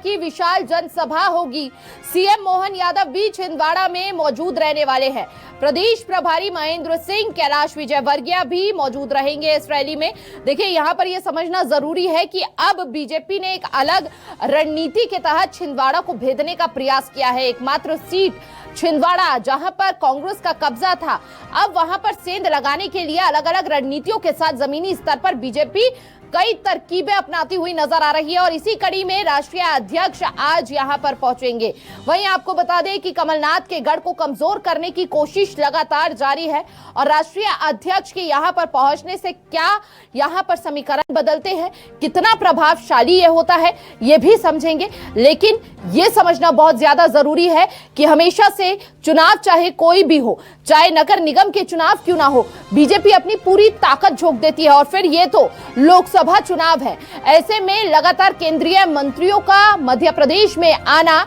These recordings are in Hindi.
की विशाल जनसभा होगी। सीएम मोहन यादव भी छिंदवाड़ा में मौजूद रहने वाले हैं। प्रदेश प्रभारी महेंद्र सिंह, कैलाश विजयवर्गीय भी मौजूद रहेंगे इस रैली में। देखिए, यहां पर यह समझना जरूरी है कि अब बीजेपी ने एक अलग रणनीति के तहत छिंदवाड़ा को भेदने का प्रयास किया है। एकमात्र सीट छिंदवाड़ा जहां पर कांग्रेस का कब्जा था, अब वहां पर सेंध लगाने के लिए अलग अलग रणनीतियों के साथ जमीनी स्तर पर बीजेपी कई तरकीबें अपनाती हुई नजर आ रही है और इसी कड़ी में राष्ट्रीय अध्यक्ष आज यहां पर पहुंचेंगे। वहीं आपको बता दें कि कमलनाथ के गढ़ को कमजोर करने की कोशिश लगातार जारी है और राष्ट्रीय अध्यक्ष के यहां पर पहुंचने से क्या यहां पर समीकरण बदलते हैं, कितना प्रभावशाली यह होता है, यह भी समझेंगे। लेकिन यह समझना बहुत ज्यादा जरूरी है कि हमेशा से चुनाव चाहे कोई भी हो, चाहे नगर निगम के चुनाव क्यों ना हो, बीजेपी अपनी पूरी ताकत झोंक देती है और फिर ये तो लोकसभा चुनाव है। ऐसे में लगातार केंद्रीय मंत्रियों का मध्य प्रदेश में आना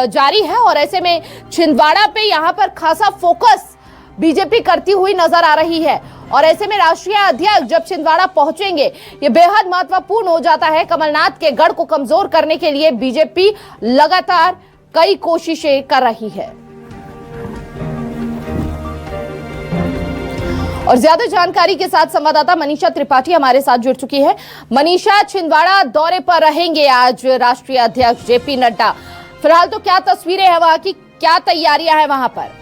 जारी है और ऐसे में छिंदवाड़ा पे यहां पर खासा फोकस बीजेपी करती हुई नजर आ रही है और ऐसे में राष्ट्रीय अध्यक्ष जब छिंदवाड़ा पहुंचेंगे, ये बेहद महत्वपूर्ण हो जाता है। कमलनाथ के गढ़ को कमजोर करने के लिए बीजेपी लगातार कई कोशिशें कर रही है और ज्यादा जानकारी के साथ संवाददाता मनीषा त्रिपाठी हमारे साथ जुड़ चुकी है। मनीषा, छिंदवाड़ा दौरे पर रहेंगे आज राष्ट्रीय अध्यक्ष जेपी नड्डा। फिलहाल तो क्या तस्वीरें हैं वहां की, क्या तैयारियां हैं वहां पर?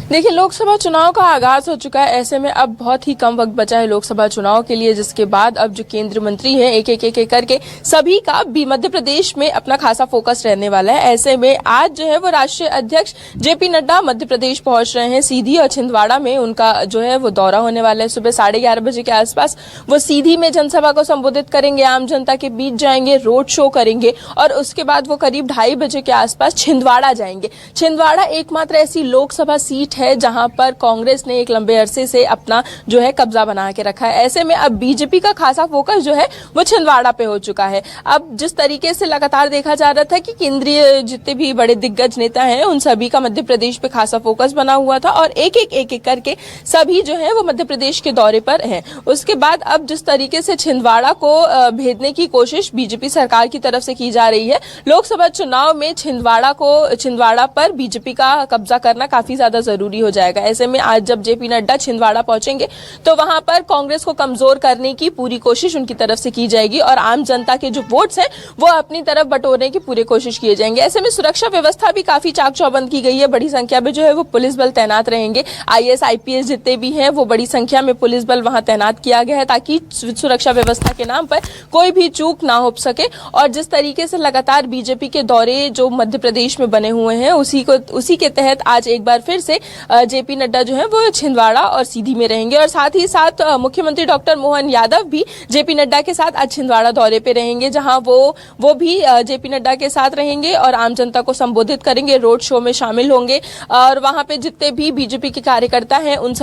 देखिए, लोकसभा चुनाव का आगाज हो चुका है। ऐसे में अब बहुत ही कम वक्त बचा है लोकसभा चुनाव के लिए, जिसके बाद अब जो केंद्रीय मंत्री हैं एक करके सभी का भी मध्य प्रदेश में अपना खासा फोकस रहने वाला है। ऐसे में आज जो है वो राष्ट्रीय अध्यक्ष जेपी नड्डा मध्य प्रदेश पहुंच रहे हैं सीधी और छिंदवाड़ा में उनका जो है वो दौरा होने वाला है। सुबह 11:30 बजे के आसपास वो सीधी में जनसभा को संबोधित करेंगे, आम जनता के बीच जाएंगे, रोड शो करेंगे और उसके बाद वो करीब 2:30 बजे के आसपास छिंदवाड़ा जाएंगे। छिंदवाड़ा एकमात्र ऐसी लोकसभा सीट है जहां पर कांग्रेस ने एक लंबे अरसे से अपना जो है कब्जा बना के रखा है। ऐसे में अब बीजेपी का खासा फोकस जो है वो छिंदवाड़ा पे हो चुका है। अब जिस तरीके से लगातार देखा जा रहा था कि केंद्रीय जितने भी बड़े दिग्गज नेता हैं उन सभी का मध्य प्रदेश पे खासा फोकस बना हुआ था और एक करके सभी जो है वो मध्य प्रदेश के दौरे पर हैं। उसके बाद अब जिस तरीके से छिंदवाड़ा को भेदने की कोशिश बीजेपी सरकार की तरफ से की जा रही है, लोकसभा चुनाव में छिंदवाड़ा पर बीजेपी का कब्जा करना काफी ज्यादा जरूरी हो जाएगा। ऐसे में आज जब जेपी नड्डा छिंदवाड़ा पहुंचेंगे तो वहां पर कांग्रेस को कमजोर करने की पूरी कोशिश उनकी तरफ से की जाएगी और आम जनता के जो वोट्स हैं वो अपनी तरफ बटोरने की पूरी कोशिश किए जाएंगे। ऐसे में सुरक्षा व्यवस्था भी काफी चाक चौबंद की गई है। बड़ी संख्या में जो है वो पुलिस बल तैनात रहेंगे। IAS IPS जितने भी हैं वो बड़ी संख्या में पुलिस बल वहां तैनात किया गया है ताकि सुरक्षा व्यवस्था के नाम पर कोई भी चूक ना हो सके। और जिस तरीके से लगातार बीजेपी के दौरे जो मध्य प्रदेश में बने हुए हैं उसी के तहत आज एक बार फिर से जेपी नड्डा जो है वो छिंदवाड़ा और सीधी में रहेंगे और साथ ही साथ मुख्यमंत्री डॉक्टर मोहन यादव भी जेपी नड्डा के साथ आज छिंदवाड़ा दौरे पे रहेंगे, जहां वो भी जेपी नड्डा के साथ रहेंगे और आम जनता को संबोधित करेंगे, रोड शो में शामिल होंगे और वहां पे जितने भी बीजेपी के कार्यकर्ता हैं उन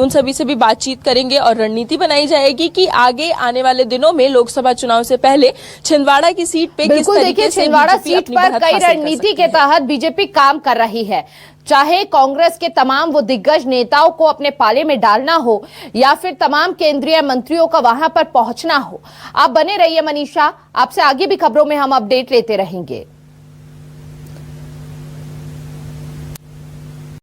सभी से भी बातचीत करेंगे और रणनीति बनाई जाएगी कि आगे आने वाले दिनों में लोकसभा चुनाव से पहले छिंदवाड़ा की सीट पे किस तरीके से छिंदवाड़ा सीट पर कई रणनीति के तहत बीजेपी काम कर रही है। चाहे कांग्रेस के तमाम वो दिग्गज नेताओं को अपने पाले में डालना हो या फिर तमाम केंद्रीय मंत्रियों का वहां पर पहुंचना हो। आप बने रहिए मनीषा, आपसे आगे भी खबरों में हम अपडेट लेते रहेंगे।